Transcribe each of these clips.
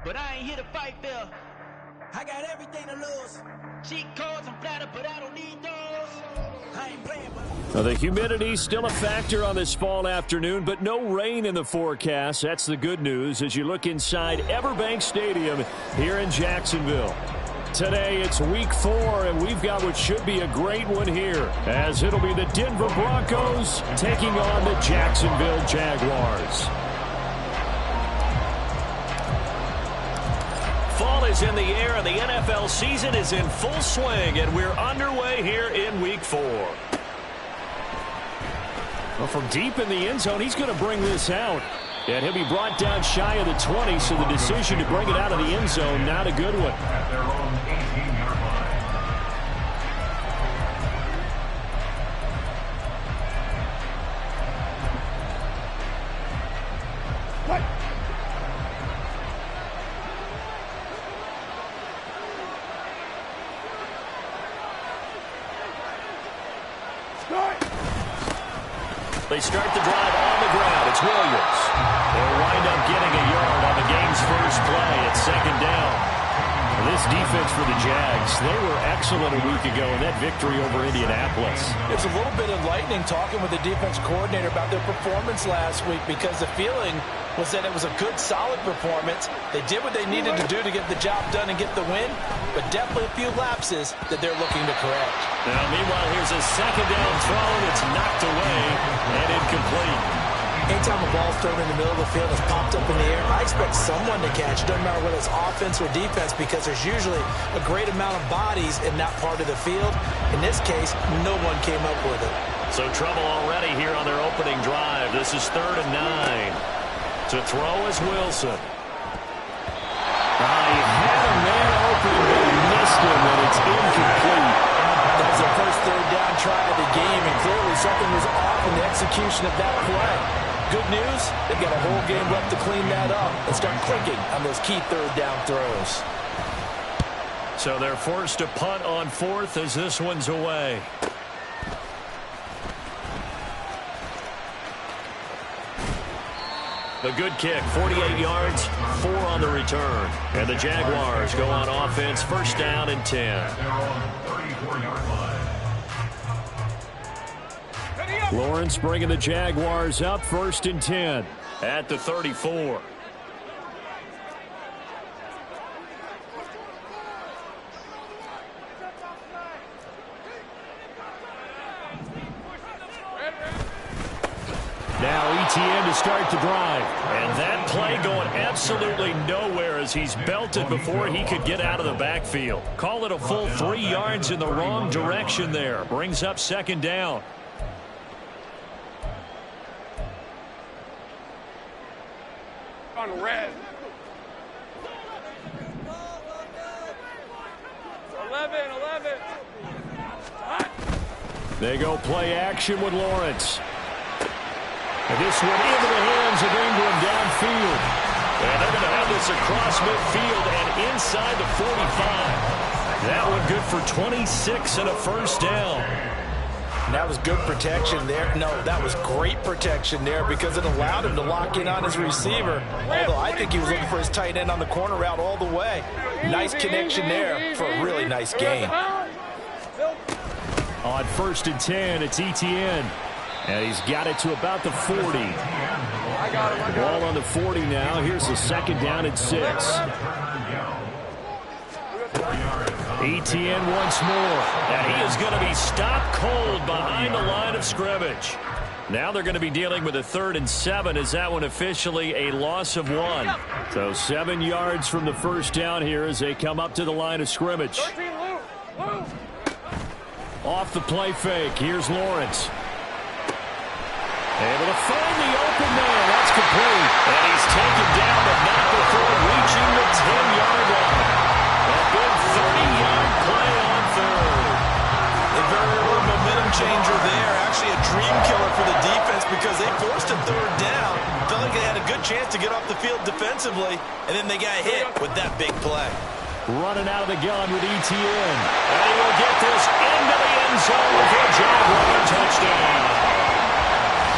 but I ain't here to fight fair. I got everything to lose. Cheat codes, I'm flattered, but I don't need those. I ain't playing with them. Well, the humidity still a factor on this fall afternoon, but no rain in the forecast. That's the good news as you look inside Everbank Stadium here in Jacksonville. Today it's week 4, and we've got what should be a great one here, as it'll be the Denver Broncos taking on the Jacksonville Jaguars. Fall is in the air, and the NFL season is in full swing, and we're underway here in week 4. Well, from deep in the end zone, he's going to bring this out. And he'll be brought down shy of the 20, so the decision to bring it out of the end zone, not a good one. They start the drive on the ground. It's Williams. They'll wind up getting a yard on the game's first play. It's second down. This defense for the Jags, they were excellent a week ago in that victory over Indianapolis. It's a little bit enlightening talking with the defense coordinator about their performance last week, because the feeling was that it was a good, solid performance. They did what they needed to do to get the job done and get the win, but definitely a few lapses that they're looking to correct. Now, meanwhile, here's a second down throw. It's knocked away and incomplete. Anytime a ball's thrown in the middle of the field and is popped up in the air, I expect someone to catch. It doesn't matter whether it's offense or defense, because there's usually a great amount of bodies in that part of the field. In this case, no one came up with it. So trouble already here on their opening drive. This is 3rd and 9. To throw is Wilson. He had a man open, but he missed him, and it's incomplete. That was the first 3rd down try of the game, and clearly something was off in the execution of that play. Good news, they've got a whole game left to clean that up and start clicking on those key 3rd down throws. So they're forced to punt on 4th as this one's away. A good kick, 48 yards, 4 on the return. And the Jaguars go on offense, first down and 10. Lawrence bringing the Jaguars up, 1st and 10 at the 34. Now ETN to start the drive. And that play going absolutely nowhere as he's belted before he could get out of the backfield. Call it a full 3 yards in the wrong direction there. Brings up second down. On red. 11. They go play action with Lawrence. And this one into the hands of Ingram downfield. And they're going to have this across midfield and inside the 45. That one good for 26 and a first down. That was good protection there. No, that was great protection there, because it allowed him to lock in on his receiver. Although I think he was looking for his tight end on the corner route all the way. Nice connection there for a really nice gain. On 1st and 10, it's ETN. And he's got it to about the 40. Ball on the 40 now. Here's the second down and 6. ETN once more. And he is going to be stopped cold behind the line of scrimmage. Now they're going to be dealing with a 3rd and 7 as that one officially a loss of 1. So 7 yards from the first down here as they come up to the line of scrimmage. Off the play fake. Here's Lawrence. Able to find the open man. That's complete. And he's taken down, but not before reaching the 10-yard line. A good 30-yard play on 3rd. A very early momentum changer there. Actually a dream killer for the defense, because they forced a 3rd down. Felt like they had a good chance to get off the field defensively, and then they got hit with that big play. Running out of the gun with ETN. And he will get this into the end zone for a Jaguar touchdown.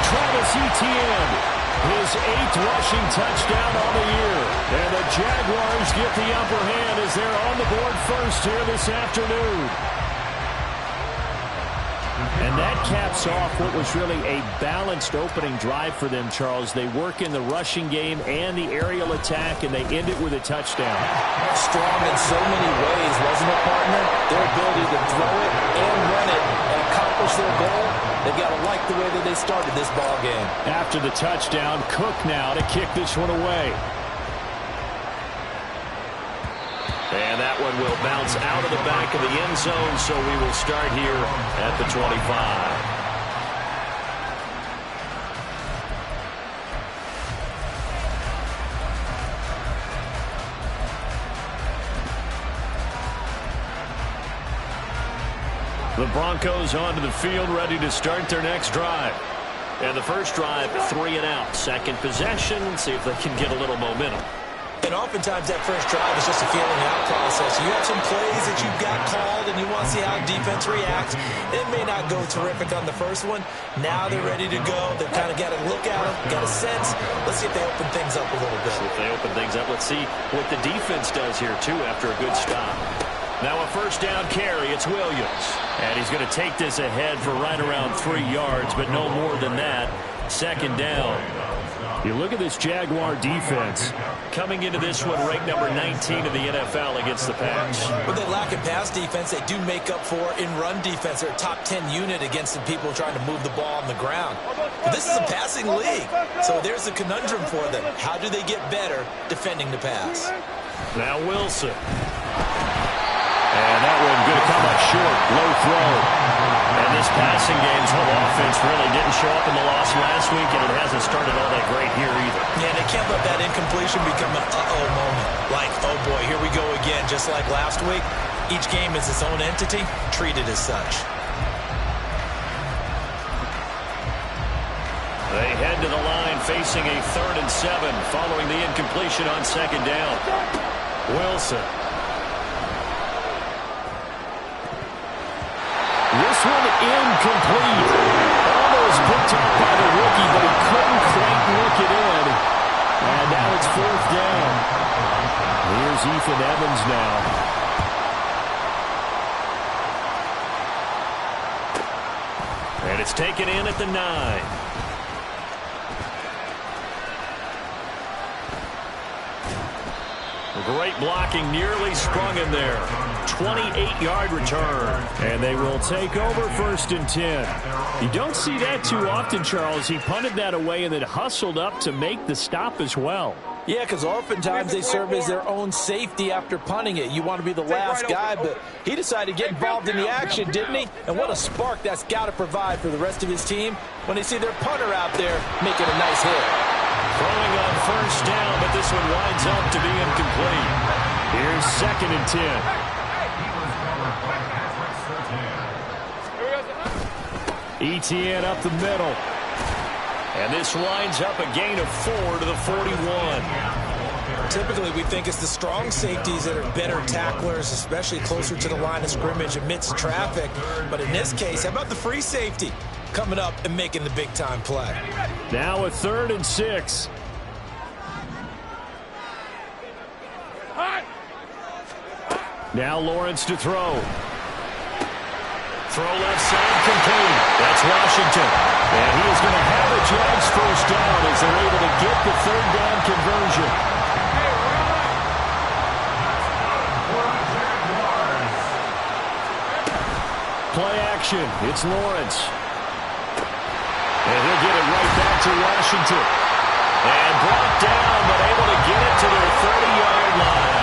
Travis Etienne His 8th rushing touchdown on the year. And the Jaguars get the upper hand as they're on the board first here this afternoon. And that caps off what was really a balanced opening drive for them, Charles. They work in the rushing game and the aerial attack, and they end it with a touchdown. Strong in so many ways, wasn't it, partner? Their ability to throw it and run it and accomplish their goal, they've got to like the way that they started this ball game. After the touchdown, Cook now to kick this one away. And that one will bounce out of the back of the end zone, so we will start here at the 25. The Broncos onto the field, ready to start their next drive. And the first drive, 3 and out. Second possession, see if they can get a little momentum. And oftentimes that first drive is just a feeling out process. You have some plays that you've got called and you want to see how defense reacts. It may not go terrific on the first one. Now they're ready to go. They've kind of got to look at them, got a sense. Let's see if they open things up a little bit. See if they open things up. Let's see what the defense does here, too, after a good stop. Now a first down carry. It's Williams. And he's going to take this ahead for right around 3 yards, but no more than that. Second down. You look at this Jaguar defense. Coming into this one, ranked number 19 in the NFL against the pass. When they lack in pass defense, they do make up for in run defense. They're a top 10 unit against the people trying to move the ball on the ground. But this is a passing league, so there's a conundrum for them. How do they get better defending the pass? Now Wilson. And that one going to come up short. Low throw. And this passing game's whole offense really didn't show up in the loss last week, and it hasn't started all that great here either. Yeah, they can't let that incompletion become an uh-oh moment. Like, oh boy, here we go again. Just like last week, each game is its own entity, treated as such. They head to the line facing a 3rd and 7 following the incompletion on second down. Wilson. This one incomplete. Almost picked up by the rookie, but he couldn't quite look it in. And now it's 4th down. Here's Ethan Evans now. And it's taken in at the 9. Great blocking, nearly sprung him there. 28-yard return. And they will take over 1st and 10. You don't see that too often, Charles. He punted that away and then hustled up to make the stop as well. Yeah, because oftentimes they serve as their own safety after punting it. You want to be the last guy, but he decided to get involved in the action, didn't he? And what a spark that's got to provide for the rest of his team when they see their punter out there making a nice hit. Throwing on 1st down, but this one winds up to be incomplete. Here's 2nd and 10. Etienne up the middle. And this winds up a gain of 4 to the 41. Typically, we think it's the strong safeties that are better tacklers, especially closer to the line of scrimmage amidst traffic. But in this case, how about the free safety coming up and making the big-time play? Now a 3rd and 6. Now Lawrence to throw. Throw left side complete. That's Washington. And he is going to have a Jags 1st down as they're able to get the 3rd down conversion. Play action. It's Lawrence. And he'll get it right back to Washington. And brought down, but able to get it to their 30-yard line.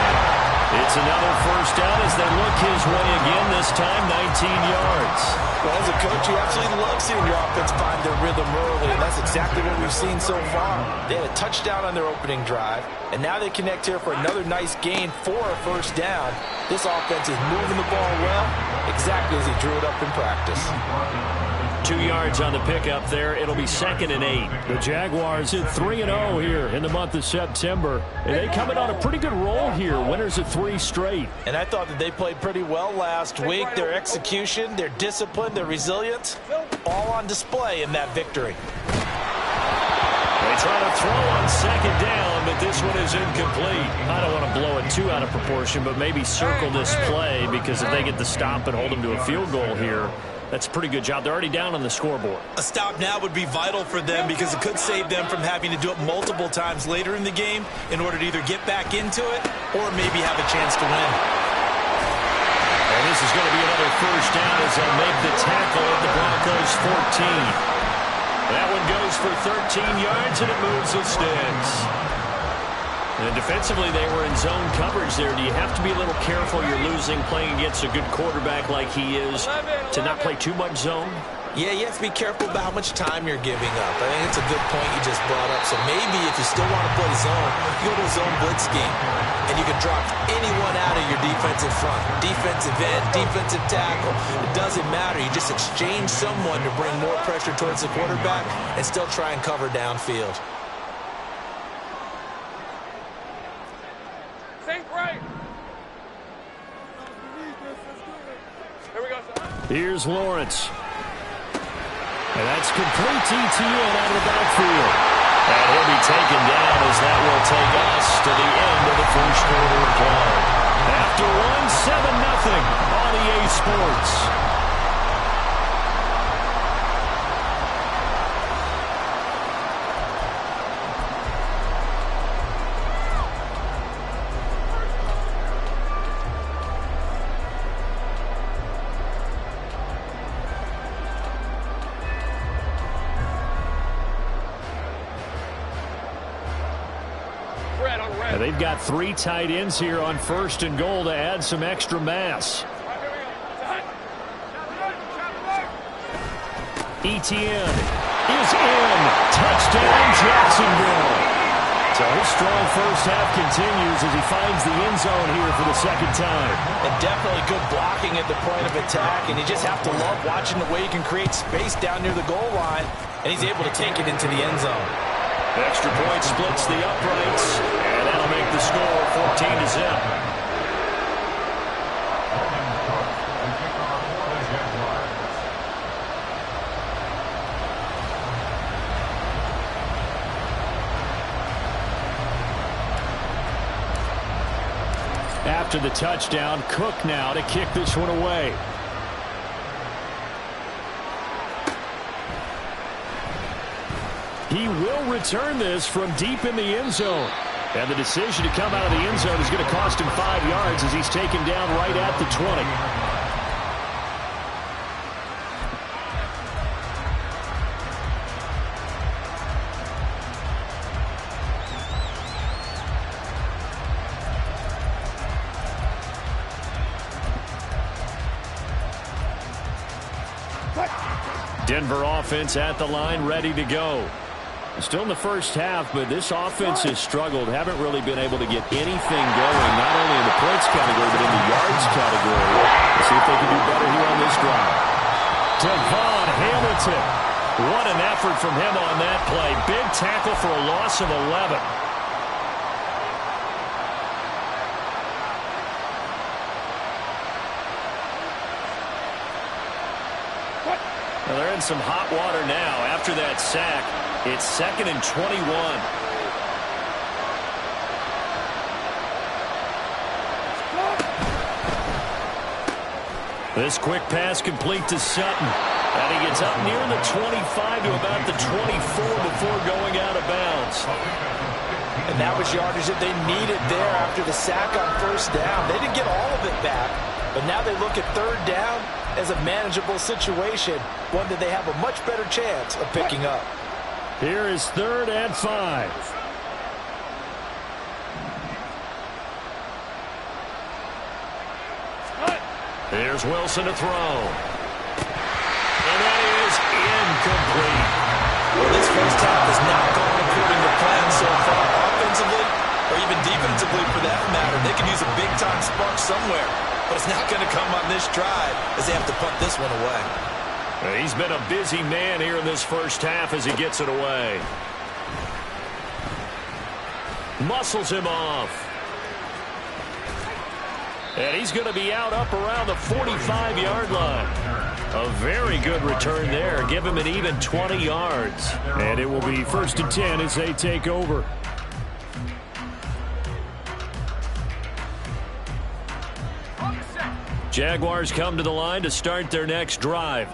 It's another 1st down as they look his way again, this time 19 yards. Well, as a coach, you absolutely love seeing your offense find their rhythm early, and that's exactly what we've seen so far. They had a touchdown on their opening drive, and now they connect here for another nice gain for a 1st down. This offense is moving the ball well, exactly as he drew it up in practice. 2 yards on the pickup there. It'll be 2nd and 8. The Jaguars at 3-0 here in the month of September. And they coming on a pretty good roll here. Winners of 3 straight. And I thought that they played pretty well last week. Their execution, their discipline, their resilience, all on display in that victory. They They try to throw on second down, but this one is incomplete. I don't want to blow it too out of proportion, but maybe circle this play, because if they get the stop and hold them to a field goal here, that's a pretty good job. They're already down on the scoreboard. A stop now would be vital for them, because it could save them from having to do it multiple times later in the game in order to either get back into it or maybe have a chance to win. And this is going to be another first down as they'll make the tackle at the Broncos 14. That one goes for 13 yards, and it moves the sticks. And defensively, they were in zone coverage there. Do you have to be a little careful? You're losing playing against a good quarterback like he is to not play too much zone? Yeah, you have to be careful about how much time you're giving up. I think it's a good point you just brought up. So maybe if you still want to play zone, you go to a zone blitz scheme. And you can drop anyone out of your defensive front. Defensive end, defensive tackle. It doesn't matter. You just exchange someone to bring more pressure towards the quarterback and still try and cover downfield. Think right. Here we go, son. Here's Lawrence. And that's complete TTN out of the backfield. And he'll be taken down as that will take us to the end of the first quarter of play. After 1-7-0 on EA Sports. And they've got 3 tight ends here on 1st and goal to add some extra mass. Etienne is in. Touchdown, Jacksonville. So his strong first half continues as he finds the end zone here for the second time. And definitely good blocking at the point of attack, and you just have to love watching the way he can create space down near the goal line, and he's able to take it into the end zone. Extra point splits the uprights, and that'll make the score 14-0. After the touchdown, Cook now to kick this one away. He will return this from deep in the end zone. And the decision to come out of the end zone is going to cost him 5 yards as he's taken down right at the 20. Denver offense at the line, ready to go. Still in the first half, but this offense has struggled. Haven't really been able to get anything going, not only in the points category, but in the yards category. Let's see if they can do better here on this drive. Devon Hamilton. What an effort from him on that play. Big tackle for a loss of 11. Well, they're in some hot water now. After that sack, it's 2nd and 21. This quick pass complete to Sutton. And he gets up near the 25 to about the 24 before going out of bounds. And that was yardage that they needed there after the sack on first down. They didn't get all of it back, but now they look at third down as a manageable situation, one that they have a much better chance of picking up. Here is 3rd and 5. Here's Wilson to throw. And that is incomplete. Well, this first half has not gone according to plan so far, offensively or even defensively for that matter. They can use a big-time spark somewhere, but it's not going to come on this drive as they have to punt this one away. He's been a busy man here in this first half as he gets it away. Muscles him off. And he's going to be out up around the 45-yard line. A very good return there. Give him an even 20 yards. And it will be 1st and 10 as they take over. Jaguars come to the line to start their next drive.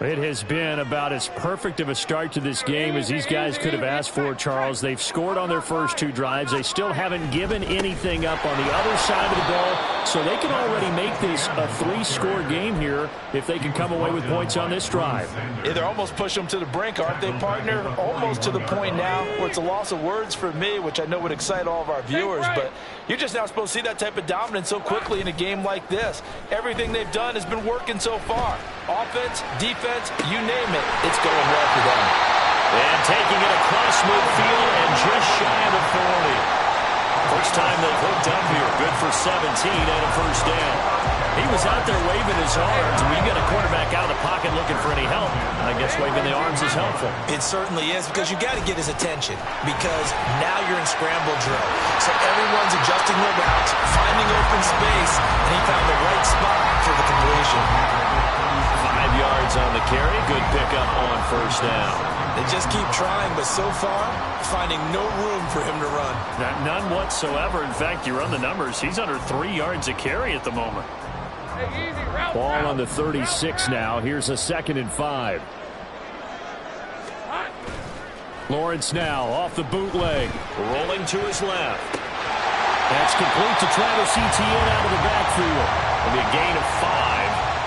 It has been about as perfect of a start to this game as these guys could have asked for, Charles. They've scored on their first 2 drives. They still haven't given anything up on the other side of the ball, so they can already make this a 3-score game here if they can come away with points on this drive. Yeah, they're almost pushing them to the brink, aren't they, partner? Almost to the point now where it's a loss of words for me, which I know would excite all of our viewers, but you're just not supposed to see that type of dominance so quickly in a game like this. Everything they've done has been working so far. Offense, defense, you name it, it's going well for them. And taking it across midfield and just shy of the 40. First time they've hooked up here. Good for 17 and a first down. He was out there waving his arms. When you get a quarterback out of the pocket looking for any help, I guess waving the arms is helpful. It certainly is, because you got to get his attention, because now you're in scramble drill. So everyone's adjusting their routes, finding open space, and he found the right spot for the completion. 5 yards on the carry. Good pickup on first down. They just keep trying, but so far, finding no room for him to run. None whatsoever. In fact, you run the numbers. He's under 3 yards a carry at the moment. Ball on the 36 now. Here's a 2nd and 5. Lawrence now off the bootleg. Rolling to his left. That's complete to Travis Etienne out of the backfield. It'll be a gain of 5.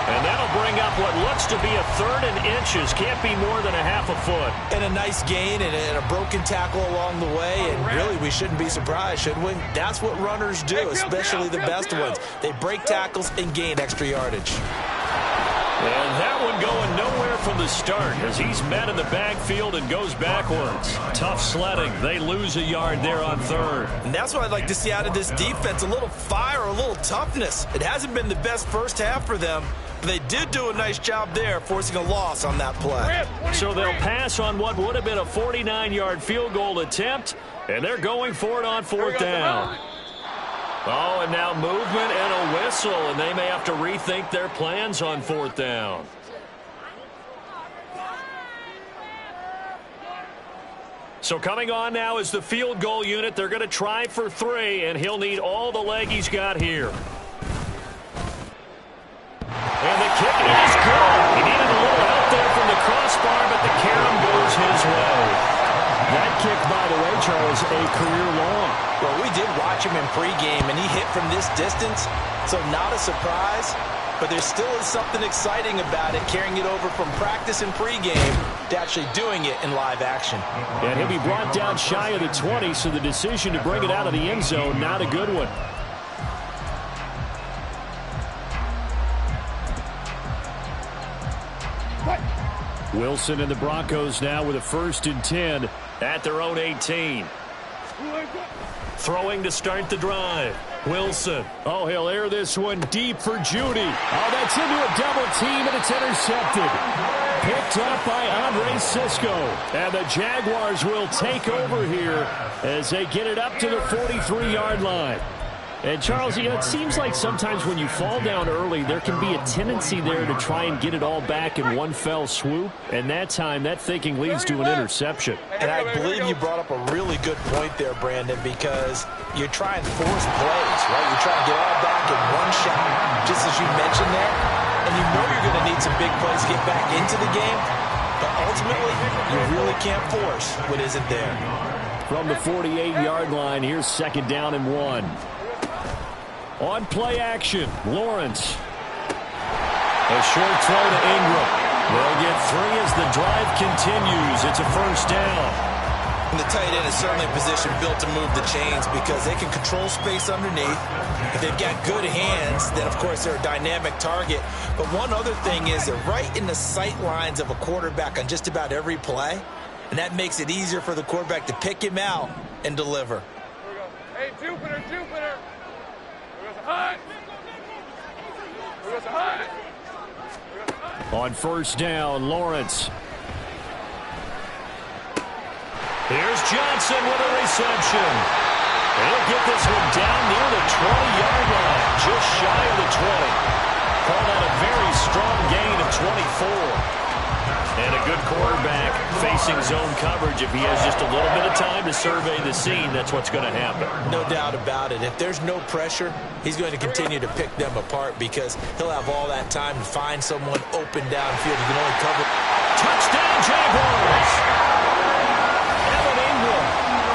And that'll bring up what looks to be a 3rd and inches. Can't be more than a half a foot. And a nice gain and a broken tackle along the way. And really, we shouldn't be surprised, should we? That's what runners do, especially the best ones. They break tackles and gain extra yardage. And that one going nowhere from the start as he's met in the backfield and goes backwards. Tough sledding. They lose a yard there on 3rd. And that's what I'd like to see out of this defense, a little fire, a little toughness. It hasn't been the best first half for them. They did do a nice job there, forcing a loss on that play. So they'll pass on what would have been a 49-yard field goal attempt, and they're going for it on 4th down. Oh, and now movement and a whistle, and they may have to rethink their plans on 4th down. So coming on now is the field goal unit. They're going to try for 3, and he'll need all the leg he's got here. And the kick is good. He needed a little help there from the crossbar, but the carom goes his way. That kick, by the way, Charles, a career long. Well, we did watch him in pregame, and he hit from this distance, so not a surprise. But there still is something exciting about it, carrying it over from practice and pregame to actually doing it in live action. And he'll be brought down shy of the 20, so the decision to bring it out of the end zone, not a good one. Wilson and the Broncos now with a 1st and 10 at their own 18. Throwing to start the drive. Wilson. Oh, he'll air this one deep for Judy. Oh, that's into a double team, and it's intercepted. Picked up by Andre Sisco. And the Jaguars will take over here as they get it up to the 43-yard line. And, Charles, you know, it seems like sometimes when you fall down early, there can be a tendency there to try and get it all back in one fell swoop. And that time, that thinking leads to an interception. And I believe you brought up a really good point there, Brandon, because you try and force plays, right? You try and get all back in one shot, just as you mentioned there. And you know you're going to need some big plays to get back into the game. But ultimately, you really can't force what isn't there. From the 48-yard line, here's 2nd down and 1. On play action, Lawrence. A short throw to Ingram. They'll get 3 as the drive continues. It's a 1st down. And the tight end is certainly a position built to move the chains because they can control space underneath. If they've got good hands, then, of course, they're a dynamic target. But one other thing is they're right in the sight lines of a quarterback on just about every play. And that makes it easier for the quarterback to pick him out and deliver. Hey, Jupiter. On 1st down, Lawrence. Here's Johnson with a reception. He'll get this one down near the 20-yard line, just And a good quarterback facing zone coverage. If he has just a little bit of time to survey the scene, that's what's going to happen. No doubt about it. If there's no pressure, he's going to continue to pick them apart because he'll have all that time to find someone open downfield. He can only cover. Touchdown, Jaguars! Evan Ingram,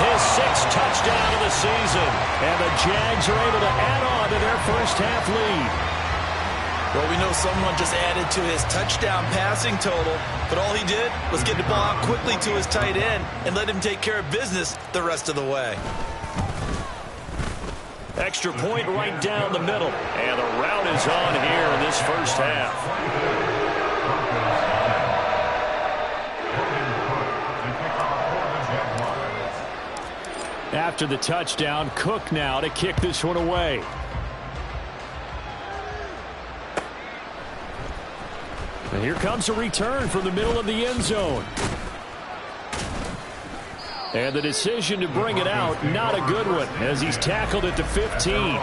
his 6th touchdown of the season. And the Jags are able to add on to their first half lead. Well, we know someone just added to his touchdown passing total, but all he did was get the ball out quickly to his tight end and let him take care of business the rest of the way. Extra point right down the middle. And the route is on here in this first half. After the touchdown, Cook now to kick this one away. And here comes a return from the middle of the end zone. And the decision to bring it out, not a good one, as he's tackled at the 15.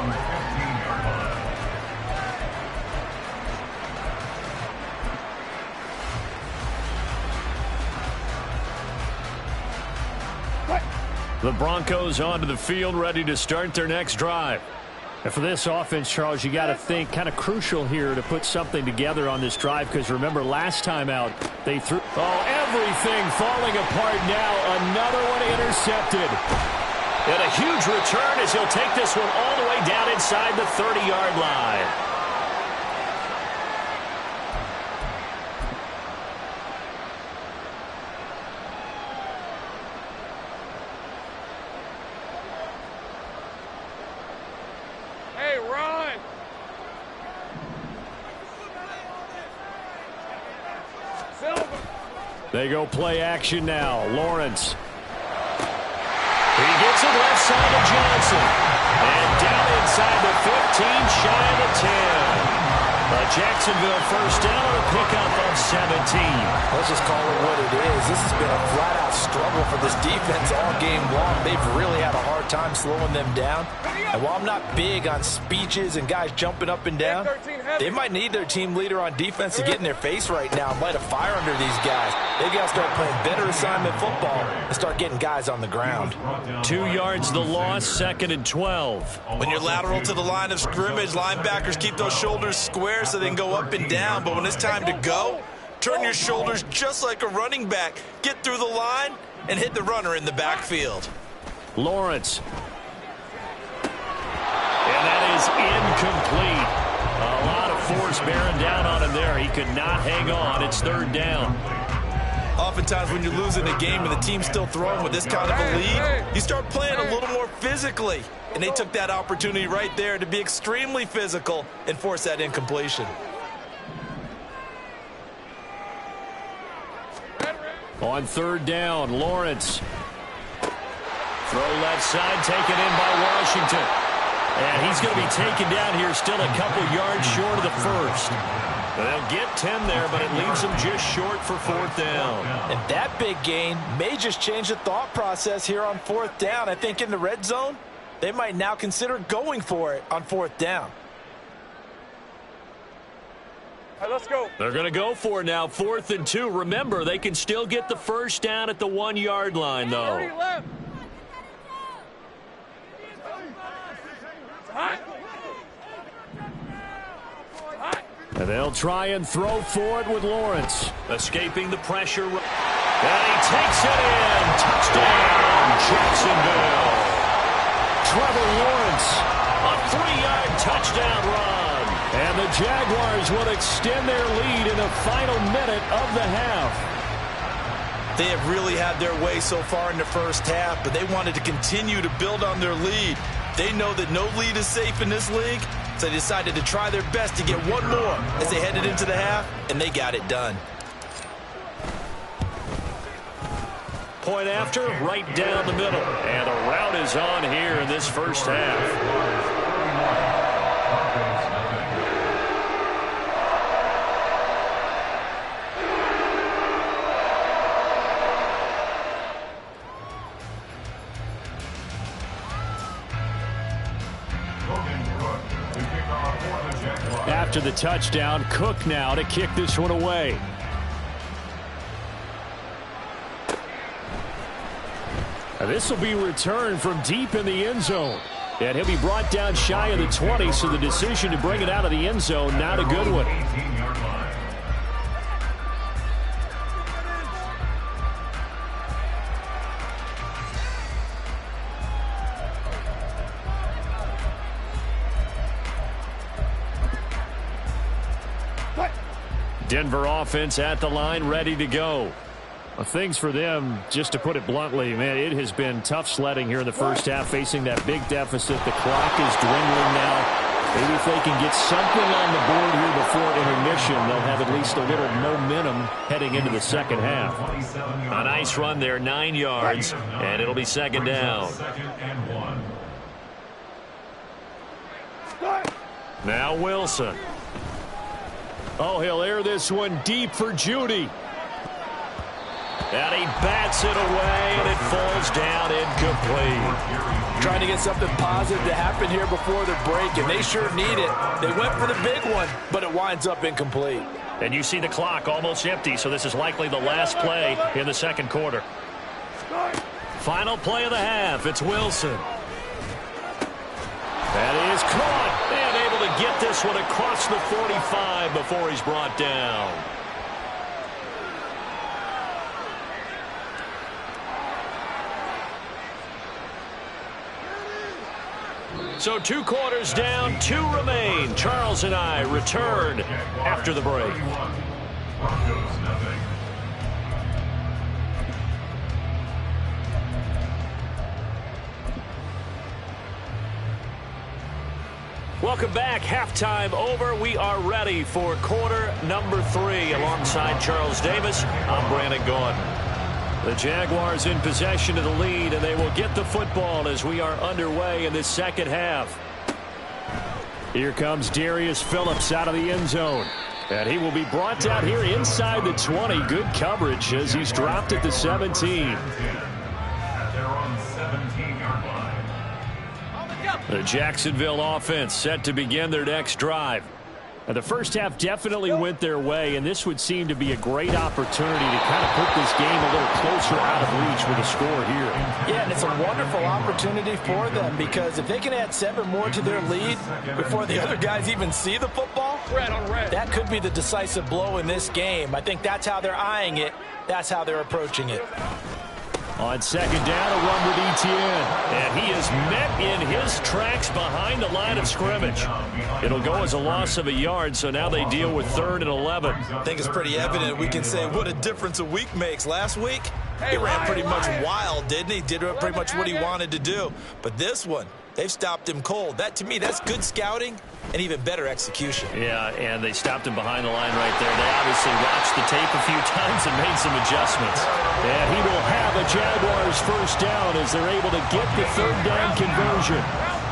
The Broncos onto the field, ready to start their next drive. And for this offense, Charles, you got to think kind of crucial here to put something together on this drive, because remember last time out they threw everything falling apart now. Another one intercepted. And a huge return as he'll take this one all the way down inside the 30-yard line. They go play action now. Lawrence. He gets it left side to Johnson. And down inside the 15, shy of the 10. Jacksonville first down on a pickup of 17. Let's just call it what it is. This has been a flat-out struggle for this defense all game long. They've really had a hard time slowing them down. And while I'm not big on speeches and guys jumping up and down, they might need their team leader on defense to get in their face right now and light a fire under these guys. They've got to start playing better assignment football and start getting guys on the ground. 2 yards the loss, 2nd and 12. When you're lateral to the line of scrimmage, linebackers keep those shoulders square so they can go up and down. But when it's time to go, turn your shoulders just like a running back. Get through the line and hit the runner in the backfield. Lawrence. And that is incomplete. A lot of force bearing down on him there. He could not hang on. It's 3rd down. Oftentimes when you're losing a game and the team's still throwing with this kind of a lead, you start playing a little more physically. And they took that opportunity right there to be extremely physical and force that incompletion. On 3rd down, Lawrence. Throw left side, taken in by Washington. And he's going to be taken down here, still a couple yards short of the first. They'll get 10 there, but it leaves them just short for 4th down. And that big gain may just change the thought process here on 4th down. I think in the red zone, they might now consider going for it on 4th down. All right, let's go. They're going to go for it now, 4th and 2. Remember, they can still get the first down at the 1-yard line, though. 30 left. And they'll try and throw for it with Lawrence. Escaping the pressure. And he takes it in. Touchdown, Jacksonville. Trevor Lawrence, a 3-yard touchdown run. And the Jaguars will extend their lead in the final minute of the half. They have really had their way so far in the first half, but they wanted to continue to build on their lead. They know that no lead is safe in this league, so they decided to try their best to get one more as they headed into the half, and they got it done. Point after, right down the middle. And a route is on here in this first half. After the touchdown, Cook now to kick this one away. This will be returned from deep in the end zone. And he'll be brought down shy of the 20, so the decision to bring it out of the end zone, not a good one. Denver offense at the line, ready to go. Well, things for them, just to put it bluntly, man, it has been tough sledding here in the first half, facing that big deficit. The clock is dwindling now. Maybe if they can get something on the board here before intermission, they'll have at least a little momentum heading into the second half. A nice run there, 9 yards, and it'll be second down. Now Wilson. Oh, he'll air this one deep for Judy. And he bats it away, and it falls down incomplete. Trying to get something positive to happen here before the break, and they sure need it. They went for the big one, but it winds up incomplete. And you see the clock almost empty, so this is likely the last play in the second quarter. Final play of the half, it's Wilson. That is caught, and able to get this one across the 45 before he's brought down. So 2 quarters down, 2 remain. Charles and I return after the break. Welcome back. Halftime over. We are ready for quarter number 3. Alongside Charles Davis, I'm Brandon Gordon. The Jaguars in possession of the lead, and they will get the football as we are underway in this second half. Here comes Darius Phillips out of the end zone. And he will be brought down here inside the 20. Good coverage as he's dropped at the 17. The Jacksonville offense set to begin their next drive. Now, the first half definitely went their way, and this would seem to be a great opportunity to kind of put this game a little closer out of reach with a score here. Yeah, and it's a wonderful opportunity for them, because if they can add 7 more to their lead before the other guys even see the football, that could be the decisive blow in this game. I think that's how they're eyeing it. That's how they're approaching it. On second down, a run with Etienne. And he is met in his tracks behind the line of scrimmage. It'll go as a loss of a yard, so now they deal with 3rd and 11. I think it's pretty evident. We can say what a difference a week makes. Last week, he ran pretty much wild, didn't he? Did pretty much what he wanted to do. But this one, they've stopped him cold. That, to me, that's good scouting and even better execution. Yeah, and they stopped him behind the line right there. They obviously watched the tape a few times and made some adjustments. And he will have a Jaguars first down as they're able to get the 3rd down conversion.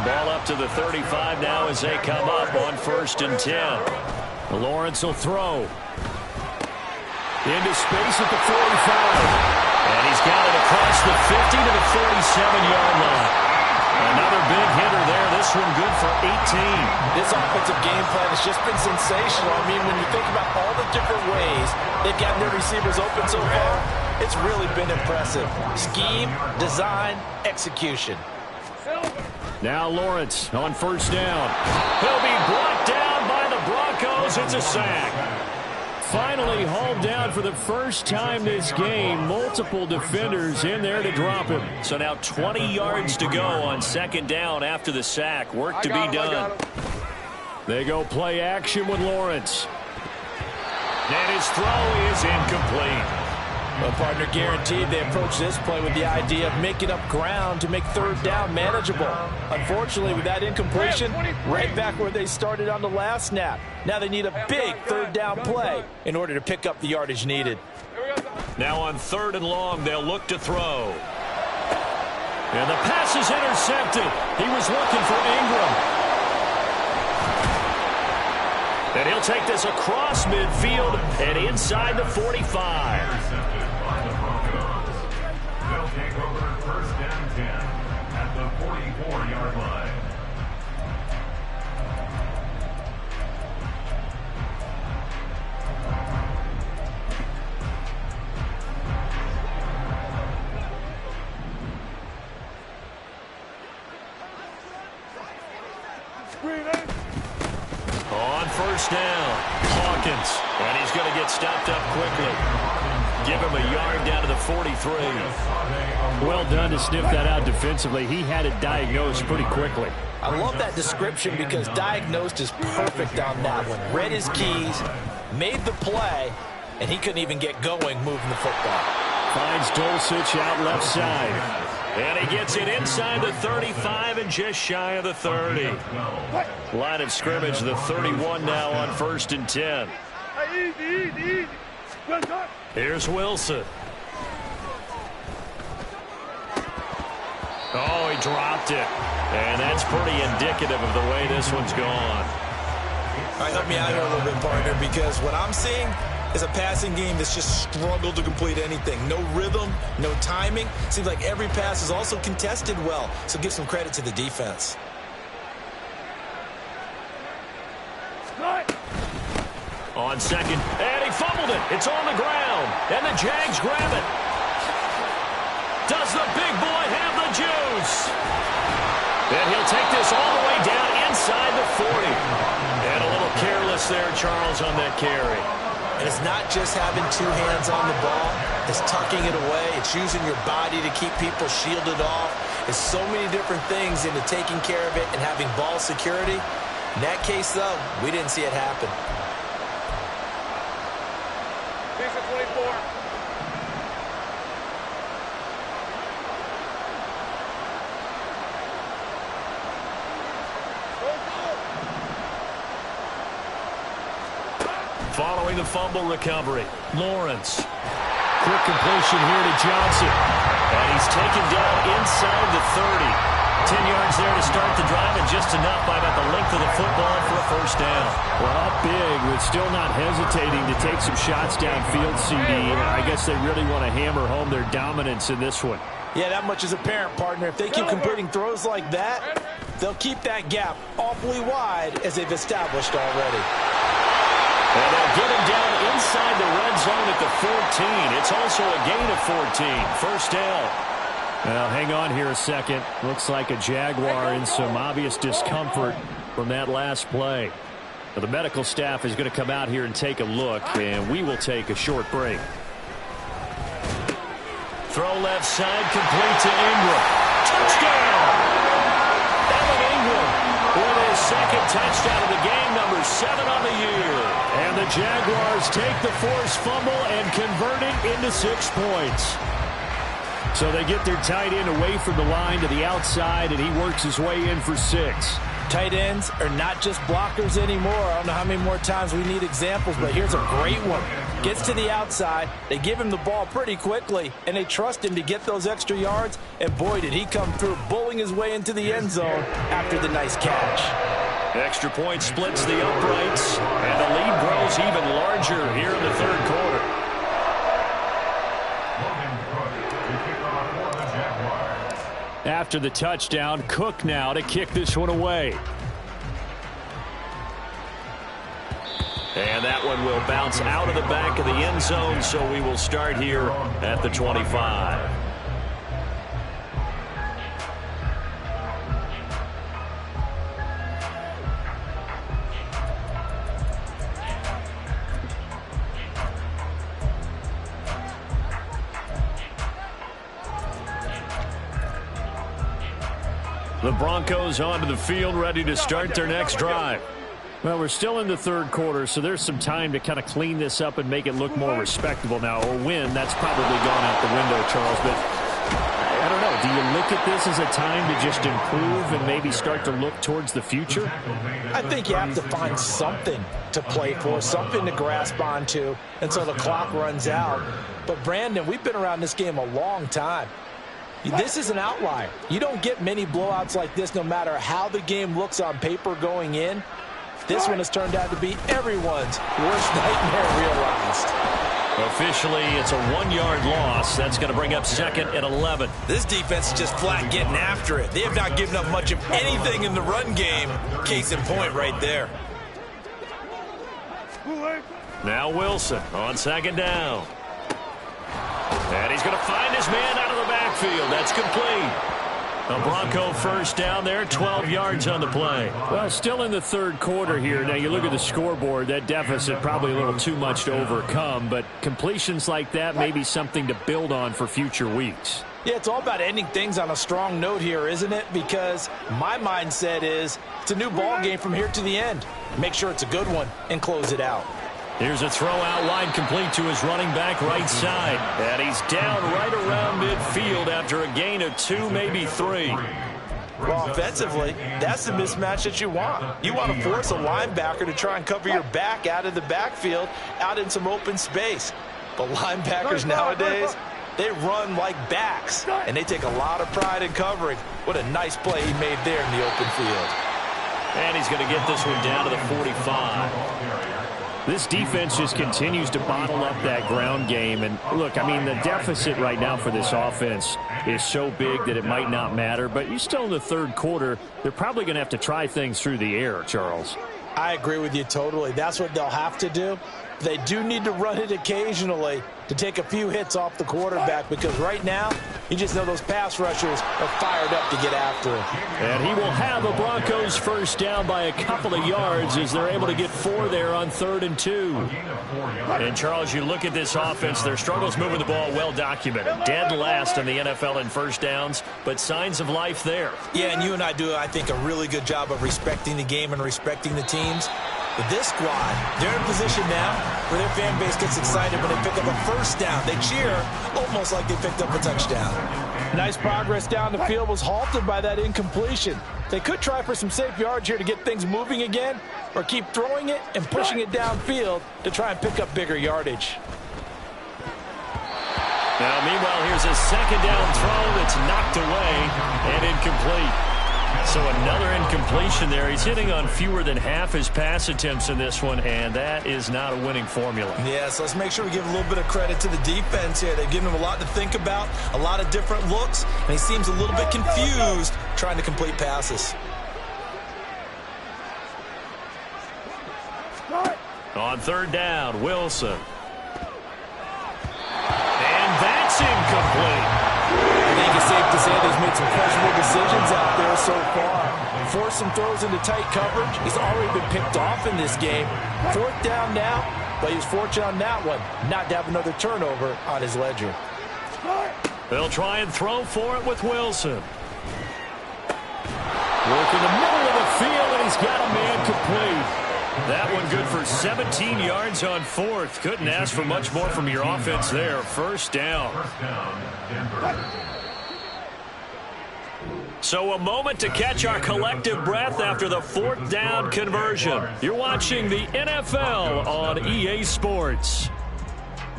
Ball up to the 35 now as they come up on 1st and 10. Lawrence will throw. Into space at the 45. And he's got it across the 50 to the 47-yard line. Another big hitter there. This one good for 18. This offensive game plan has just been sensational. I mean, when you think about all the different ways they've gotten their receivers open so far, it's really been impressive. Scheme, design, execution. Now Lawrence on 1st down. He'll be brought down by the Broncos. It's a sack. Finally hauled down for the first time this game. Multiple defenders in there to drop him. So now 20 yards to go on 2nd down after the sack. Work to be done. They go play action with Lawrence. And his throw is incomplete. Well, partner, guaranteed they approach this play with the idea of making up ground to make 3rd down manageable. Unfortunately, with that incompletion, right back where they started on the last snap. Now they need a big 3rd down play in order to pick up the yardage needed. Now on 3rd and long, they'll look to throw. And the pass is intercepted. He was looking for Ingram. And he'll take this across midfield and inside the 45. They'll take over 1st and 10 at the 44-yard line. On first down, Hawkins. And he's going to get stopped up quickly. Give him a yard down to the 43. Well done to sniff that out defensively. He had it diagnosed pretty quickly. I love that description because diagnosed is perfect on that one. Read his keys, made the play, and he couldn't even get going moving the football. Finds Dulcich out left side. And he gets it inside the 35 and just shy of the 30. Line of scrimmage, the 31 now on 1st and 10. Here's Wilson. Oh, he dropped it. And that's pretty indicative of the way this one's gone. All right, help me out here a little bit, partner, because what I'm seeing is a passing game that's just struggled to complete anything. No rhythm, no timing. Seems like every pass is also contested well, so give some credit to the defense. On second, and he fumbled it. It's on the ground, and the Jags grab it. Does the big boy have the juice? And he'll take this all the way down inside the 40. And a little careless there, Charles, on that carry. And it's not just having two hands on the ball. It's tucking it away. It's using your body to keep people shielded off. It's so many different things into taking care of it and having ball security. In that case, though, we didn't see it happen. Piece of 24. Following the fumble recovery, Lawrence. Quick completion here to Johnson. And he's taken down inside the 30. 10 yards there to start the drive, and just enough by about the length of the football for a first down. Well, up big, but still not hesitating to take some shots downfield, CD. I guess they really want to hammer home their dominance in this one. Yeah, that much is apparent, partner. If they keep completing throws like that, they'll keep that gap awfully wide as they've established already. And they'll get him down inside the red zone at the 14. It's also a gain of 14. First down. Well, hang on here a second. Looks like a Jaguar in some obvious discomfort from that last play. Now, the medical staff is going to come out here and take a look, and we will take a short break. Throw left side, complete to Ingram. Touchdown! Evan Ingram with his second touchdown of the game, number 7 on the year. And the Jaguars take the forced fumble and convert it into 6 points. So they get their tight end away from the line to the outside, and he works his way in for 6. Tight ends are not just blockers anymore. I don't know how many more times we need examples, but here's a great one. Gets to the outside, they give him the ball pretty quickly, and they trust him to get those extra yards, and boy, did he come through, bowling his way into the end zone after the nice catch. Extra point splits the uprights, and the lead grows even larger here in the third quarter. After the touchdown, Cook now to kick this one away. And that one will bounce out of the back of the end zone, so we will start here at the 25. The Broncos onto the field, ready to start their next drive. Well, we're still in the third quarter, so there's some time to kind of clean this up and make it look more respectable now. Or win, that's probably gone out the window, Charles. But I don't know. Do you look at this as a time to just improve and maybe start to look towards the future? I think you have to find something to play for, something to grasp onto until the clock runs out. But, Brandon, we've been around this game a long time. This is an outlier. You don't get many blowouts like this no matter how the game looks on paper going in. This one has turned out to be everyone's worst nightmare realized. Officially, it's a 1-yard loss. That's going to bring up 2nd and 11. This defense is just flat getting after it. They have not given up much of anything in the run game. Case in point right there. Now Wilson on 2nd down. And he's going to find his man out of the backfield. That's complete. A Bronco first down there, 12 yards on the play. Well, still in the third quarter here. Now, you look at the scoreboard, that deficit probably a little too much to overcome, but completions like that may be something to build on for future weeks. Yeah, it's all about ending things on a strong note here, isn't it? Because my mindset is it's a new ball game from here to the end. Make sure it's a good one and close it out. Here's a throw out wide, complete to his running back right side. And he's down right around midfield after a gain of 2, maybe 3. Well, offensively, that's the mismatch that you want. You want to force a linebacker to try and cover your back out of the backfield, out in some open space. But linebackers nowadays, they run like backs, and they take a lot of pride in covering. What a nice play he made there in the open field. And he's going to get this one down to the 45. This defense just continues to bottle up that ground game. And, look, I mean, the deficit right now for this offense is so big that it might not matter. But you're still in the third quarter. They're probably going to have to try things through the air, Charles. I agree with you totally. That's what they'll have to do. They do need to run it occasionally to take a few hits off the quarterback, because right now, you just know those pass rushers are fired up to get after him. And he will have the Broncos first down by a couple of yards as they're able to get 4 there on 3rd and 2. And, Charles, you look at this offense, their struggles moving the ball well documented. Dead last in the NFL in first downs, but signs of life there. Yeah, and you and I do, I think, a really good job of respecting the game and respecting the teams. But this squad, they're in position now where their fan base gets excited when they pick up a first down. They cheer almost like they picked up a touchdown. Nice progress down the field was halted by that incompletion. They could try for some safe yards here to get things moving again, or keep throwing it and pushing it downfield to try and pick up bigger yardage. Now, meanwhile, here's a second down throw that's knocked away and incomplete. So another incompletion there. He's hitting on fewer than half his pass attempts in this one, and that is not a winning formula. Yeah, so let's make sure we give a little bit of credit to the defense here. They've given him a lot to think about, a lot of different looks, and he seems a little bit confused trying to complete passes. On 3rd down, Wilson. And that's incomplete. I think it's safe to say he's made some questionable decisions out there so far. Forced some throws into tight coverage. He's already been picked off in this game. 4th down now, but he was fortunate on that one not to have another turnover on his ledger. They'll try and throw for it with Wilson. Work in the middle of the field, and he's got a man complete. That one good for 17 yards on 4th. Couldn't ask for much more from your offense there. First down. So a moment to catch our collective breath after the 4th down conversion. You're watching the NFL on EA Sports.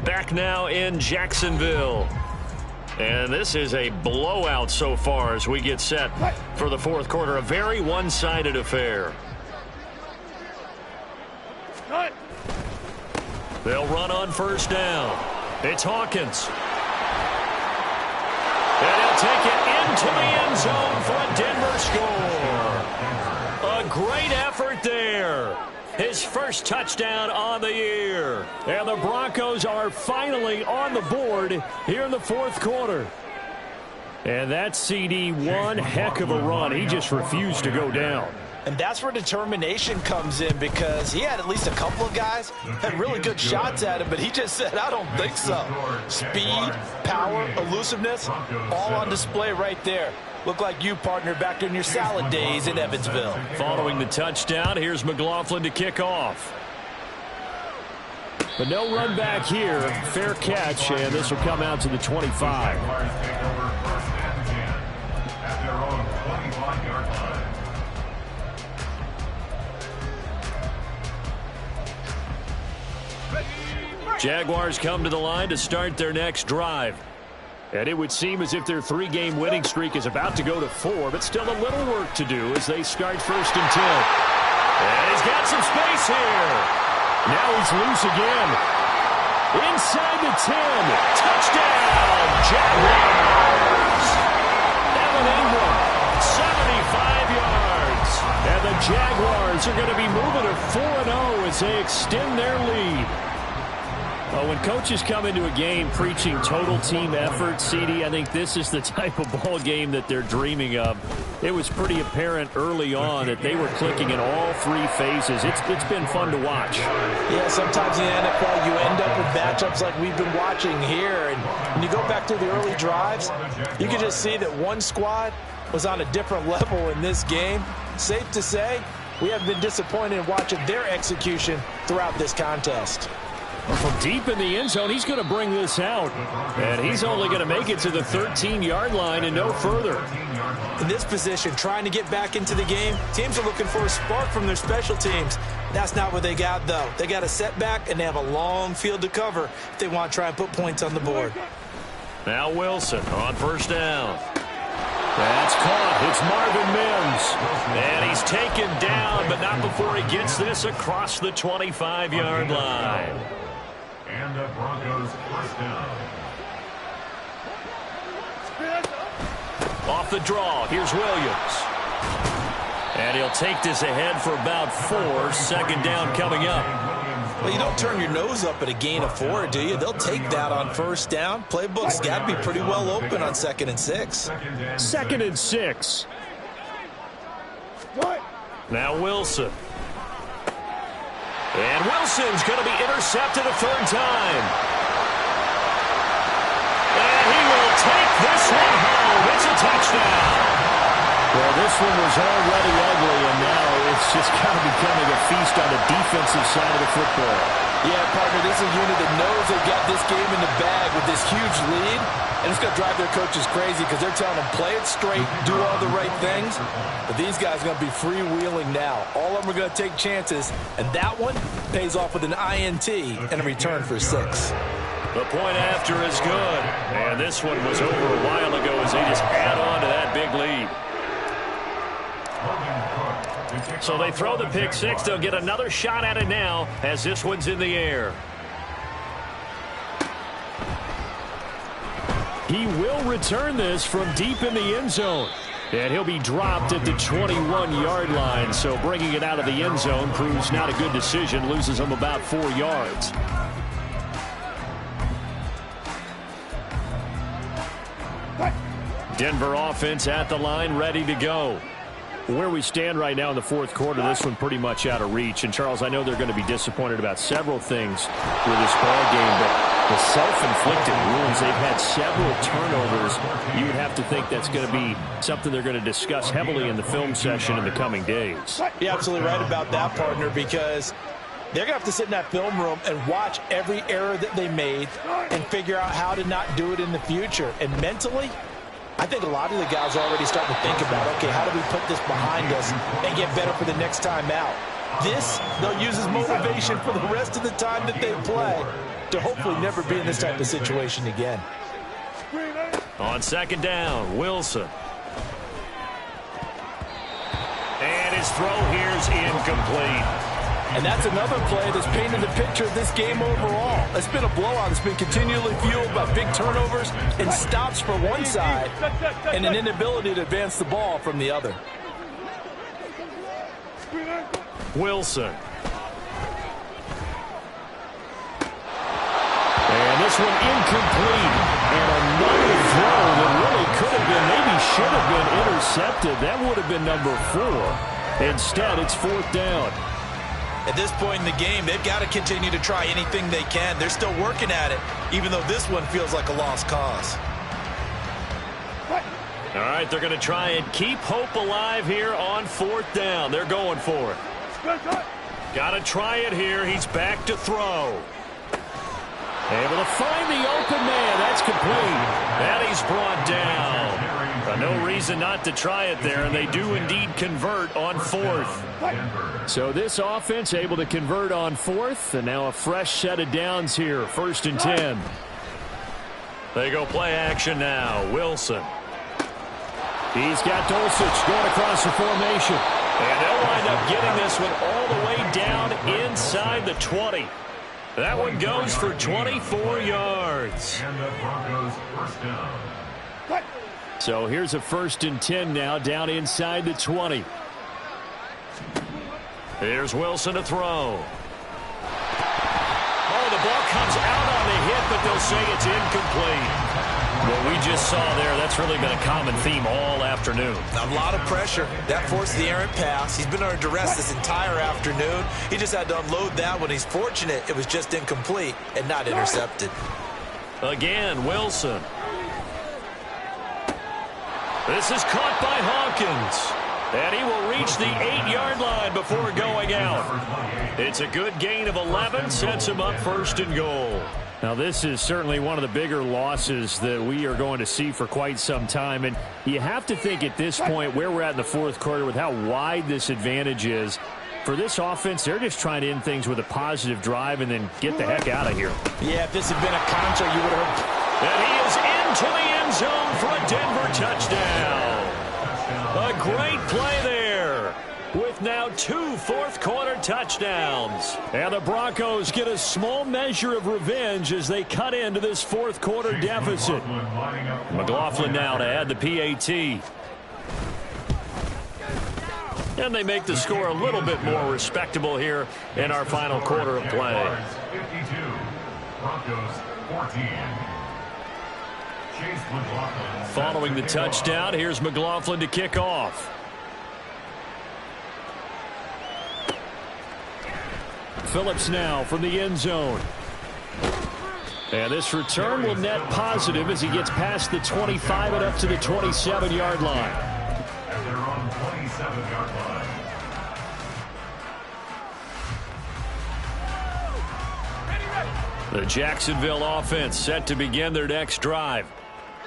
Back now in Jacksonville. And this is a blowout so far as we get set for the 4th quarter. A very one-sided affair. They'll run on first down. It's Hawkins. And he'll take it into the end zone for a Denver score. A great effort there. His first touchdown on the year. And the Broncos are finally on the board here in the 4th quarter. And that CD, one heck of a run. He just refused to go down. And that's where determination comes in, because he had at least a couple of guys had really good shots at him, but he just said, I don't think so. Speed, power, elusiveness, all on display right there. Look like you, partner, back in your salad days in Evansville. Following the touchdown, here's McLaughlin to kick off. But no run back here. Fair catch, and this will come out to the 25. Jaguars come to the line to start their next drive. And it would seem as if their 3-game winning streak is about to go to 4, but still a little work to do as they start 1st and 10. And he's got some space here. Now he's loose again. Inside the 10. Touchdown, Jaguars. Evan Ingram, 75 yards. And the Jaguars are going to be moving to 4-0 as they extend their lead. Well, when coaches come into a game preaching total team effort, CD, I think this is the type of ball game that they're dreaming of. It was pretty apparent early on that they were clicking in all three phases. It's been fun to watch. Yeah, sometimes in the NFL you end up with matchups like we've been watching here. And when you go back to the early drives, you can just see that one squad was on a different level in this game. Safe to say, we haven't been disappointed in watching their execution throughout this contest. From deep in the end zone, he's going to bring this out. And he's only going to make it to the 13-yard line and no further. In this position, trying to get back into the game, teams are looking for a spark from their special teams. That's not what they got, though. They got a setback, and they have a long field to cover if they want to try and put points on the board. Now Wilson on first down. That's caught. It's Marvin Mims. And he's taken down, but not before he gets this across the 25-yard line. And the Broncos first down. Off the draw, here's Williams. And he'll take this ahead for about 4. Second down coming up. Well, you don't turn your nose up at a gain of 4, do you? They'll take that on first down. Playbook's got to be pretty well open on 2nd and 6. 2nd and 6. Now Wilson. And Wilson's going to be intercepted a third time. And he will take this one home. It's a touchdown. Well, this one was already ugly, and now it's just kind of becoming a feast on the defensive side of the football. Yeah, partner, this is a unit that knows they've got this game in the bag with this huge lead, and it's going to drive their coaches crazy because they're telling them play it straight, do all the right things, but these guys are going to be freewheeling now. All of them are going to take chances, and that one pays off with an INT and a return for 6. The point after is good, and this one was over a while ago as they just add on to that big lead. So they throw the pick 6. They'll get another shot at it now as this one's in the air. He will return this from deep in the end zone. And he'll be dropped at the 21-yard line. So bringing it out of the end zone proves not a good decision. Loses him about 4 yards. Denver offense at the line, ready to go. Where we stand right now in the fourth quarter, this one pretty much out of reach. And, Charles, I know they're going to be disappointed about several things with this ball game, but the self-inflicted wounds, they've had several turnovers. You would have to think that's going to be something they're going to discuss heavily in the film session in the coming days. You're absolutely right about that, partner, because they're going to have to sit in that film room and watch every error that they made and figure out how to not do it in the future. And mentally, I think a lot of the guys are already starting to think about, okay, how do we put this behind us and get better for the next time out? This, they'll use as motivation for the rest of the time that they play to hopefully never be in this type of situation again. On second down, Wilson. And his throw here's incomplete. And that's another play that's painted the picture of this game overall. It's been a blowout. It's been continually fueled by big turnovers and stops for one side and an inability to advance the ball from the other. Wilson. And this one incomplete. And another throw that really could have been, maybe should have been intercepted. That would have been number 4. Instead, it's 4th down. At this point in the game, they've got to continue to try anything they can. They're still working at it, even though this one feels like a lost cause. All right, they're going to try and keep hope alive here on 4th down. They're going for it. Got to try it here. He's back to throw. Able to find the open man. That's complete. And he's brought down. No reason not to try it there, and they do indeed convert on 4th. So this offense able to convert on 4th, and now a fresh set of downs here, 1st and 10. They go play action now. Wilson. He's got Dulcich going across the formation. And they'll wind up getting this one all the way down inside the 20. That one goes for 24 yards. And the Broncos first down. So here's a 1st and 10 now, down inside the 20. Here's Wilson to throw. Oh, the ball comes out on the hit, but they'll say it's incomplete. What we just saw there, that's really been a common theme all afternoon. A lot of pressure. That forced the errant pass. He's been under duress this entire afternoon. He just had to unload that one. He's fortunate it was just incomplete and not intercepted. Again, Wilson. This is caught by Hawkins. And he will reach the 8-yard line before going out. It's a good gain of 11, sets him up first and goal. Now, this is certainly one of the bigger losses that we are going to see for quite some time. And you have to think at this point where we're at in the fourth quarter with how wide this advantage is. For this offense, they're just trying to end things with a positive drive and then get the heck out of here. Yeah, if this had been a contra, you would have... And he is into the end zone for a Denver touchdown. A great play there with now 2 fourth-quarter touchdowns. And the Broncos get a small measure of revenge as they cut into this fourth-quarter deficit. McLaughlin now to add the PAT. And they make the score a little bit more respectable here in our final quarter of play. 52, Broncos 14. Following the touchdown, here's McLaughlin to kick off. Phillips now from the end zone. And this return will net positive as he gets past the 25 and up to the 27-yard line. And they're on 27-yard line. The Jacksonville offense set to begin their next drive.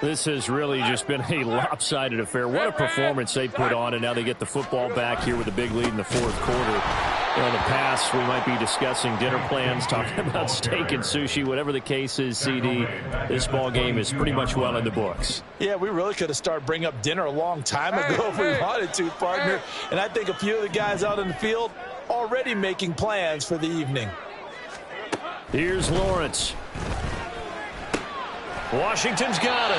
This has really just been a lopsided affair. What a performance they put on, and now they get the football back here with a big lead in the fourth quarter. In the past, we might be discussing dinner plans, talking about steak and sushi, whatever the case is, CD. This ball game is pretty much well in the books. Yeah, we really could have started bringing up dinner a long time ago if we wanted to, partner. And I think a few of the guys out in the field already making plans for the evening. Here's Lawrence. Washington's got it.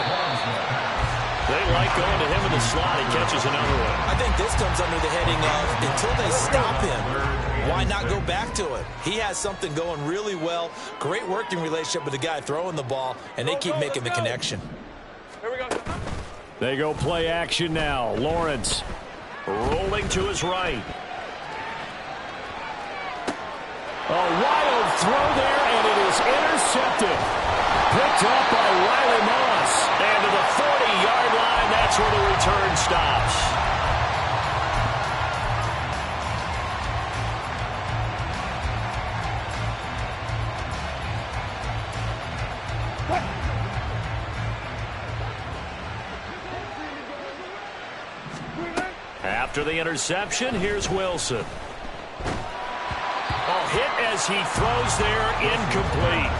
They like going to him in the slot. He catches another one. I think this comes under the heading of until they stop him, why not go back to it? He has something going really well. Great working relationship with the guy throwing the ball, and they keep making the connection. Here we go. They go play action now. Lawrence rolling to his right. A wild throw there, and it is intercepted. Picked up by Riley Moss. And to the 40-yard line, that's where the return stops. After the interception, here's Wilson. Hit as he throws there, incomplete.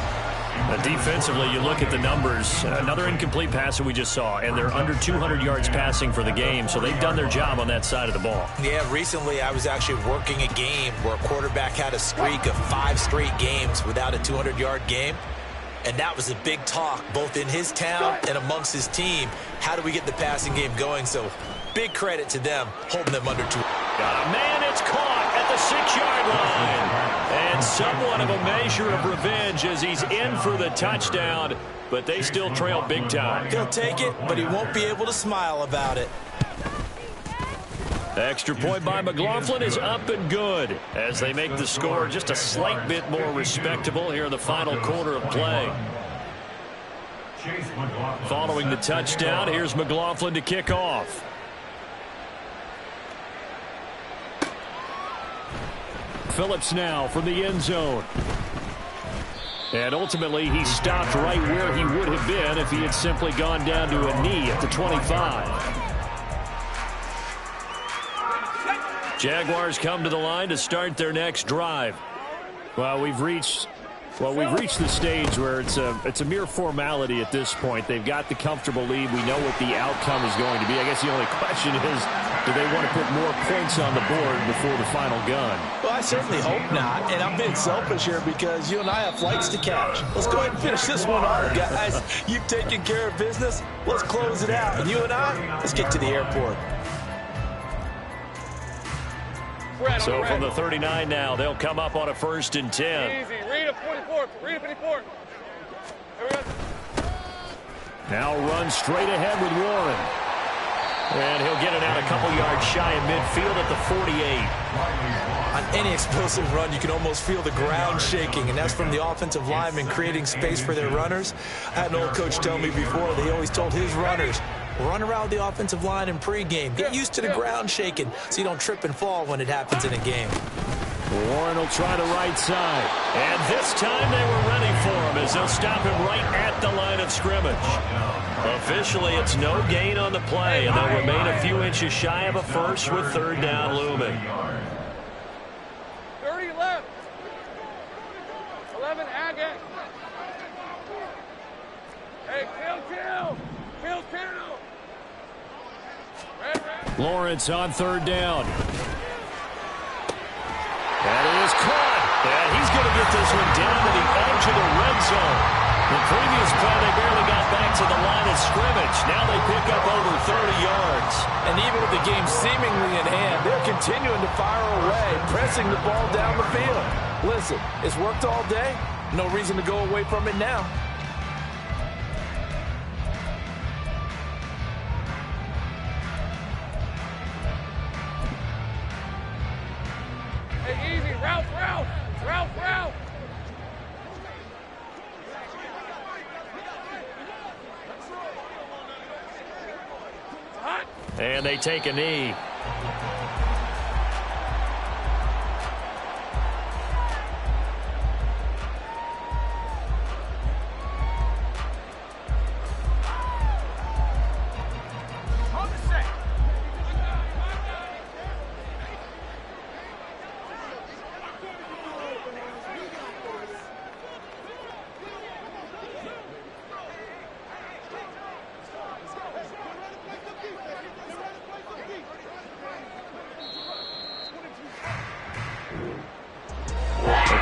Defensively, you look at the numbers. Another incomplete pass that we just saw, and they're under 200 yards passing for the game, so they've done their job on that side of the ball. Yeah, recently I was actually working a game where a quarterback had a streak of 5 straight games without a 200-yard game, and that was a big talk both in his town and amongst his team. How do we get the passing game going? So big credit to them holding them under 2. Got a man, it's caught at the 6-yard line. And somewhat of a measure of revenge as he's in for the touchdown, but they still trail big time. He'll take it, but he won't be able to smile about it. The extra point by McLaughlin is up and good as they make the score just a slight bit more respectable here in the final quarter of play. Following the touchdown, here's McLaughlin to kick off. Phillips now from the end zone. And ultimately, he stopped right where he would have been if he had simply gone down to a knee at the 25. Jaguars come to the line to start their next drive. Well, we've reached the stage where it's a mere formality at this point. They've got the comfortable lead. We know what the outcome is going to be. I guess the only question is, do they want to put more points on the board before the final gun? Well, I certainly hope not. And I'm being selfish here because you and I have flights to catch. Let's go ahead and finish this one off, guys. You've taken care of business. Let's close it out. And you and I, let's get to the airport. So from the 39 now, they'll come up on a 1st and 10. Easy. Read a 44. 54. Read it, 54. There we go. Now run straight ahead with Warren. And he'll get it out a couple yards shy of midfield at the 48. On any explosive run, you can almost feel the ground shaking, and that's from the offensive linemen creating space for their runners. I had an old coach tell me before, they always told his runners, run around the offensive line in pregame. Get used to the ground shaking so you don't trip and fall when it happens in a game. Warren will try the right side. And this time they were ready for him as they'll stop him right at the line of scrimmage. Officially, it's no gain on the play, and they'll remain a few inches shy of a first with third down looming. 30 left. 11 Agate. Hey, kill. Red. Lawrence on third down. That is caught. And he's going to get this one down to the edge of the red zone. The previous play, they barely got back to the line of scrimmage. Now they pick up over 30 yards. And even with the game seemingly in hand, they're continuing to fire away, pressing the ball down the field. Listen, it's worked all day. No reason to go away from it now. Hey, easy. Route. And they take a knee.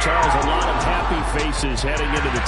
Charles, a lot of happy faces heading into the